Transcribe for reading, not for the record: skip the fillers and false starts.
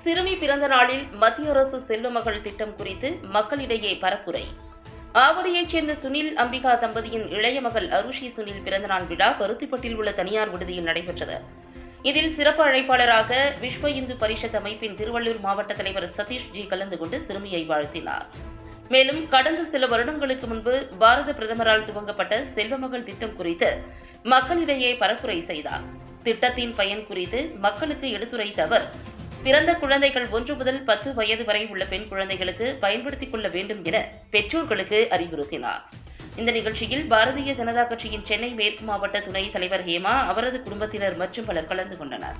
சிறுமி பிறந்த நாளில் மத்திய அரசு செல்வமகள் திட்டம் குறித்து மக்களிடையே பரப்புரை. ஆவடியைச் சேர்ந்த சுனில் அம்பிகா தம்பதியின் இளைய மகள் அருஷி சுனில் பிறந்தநாள் விழா பருத்திப்பட்டில் உள்ள தனியார் விடுதியில் நடைபெற்றது. இதில் சிறப்பு அழைப்பாளராக விஸ்வ இந்து பரிஷத் அமைப்பின் திருவள்ளூர் மாவட்ட தலைவர் சதீஷ் ஜி கலந்து கொண்டு சிறுமியை வாழ்த்தினார். மேலும் கடந்த சில வருடங்களுக்கு முன்பு பாரத பிரதமரால் துவங்கப்பட்ட செல்வமகள் திட்டம் குறித்து மக்களிடையே பரப்புரை செய்தார். திட்டத்தின் பயன் குறித்து மக்களுக்கு எடுத்துரைத்த அவர், பிறந்த குழந்தைகள் 1 முதல் 10 வயது வரை உள்ள பெண் குழந்தைகளுக்கு பயன்படுத்திக் கொள்ள வேண்டும் என பெற்றோர்களுக்கு அறிவுறுத்தினார். இந்த நிகழ்ச்சியில் பாரதிய ஜனதா கட்சியின் சென்னை மேற்கு மாவட்ட துணைத் தலைவர் ஹேமா, அவரது குடும்பத்தினர் மற்றும் பலர் கலந்து கொண்டனர்.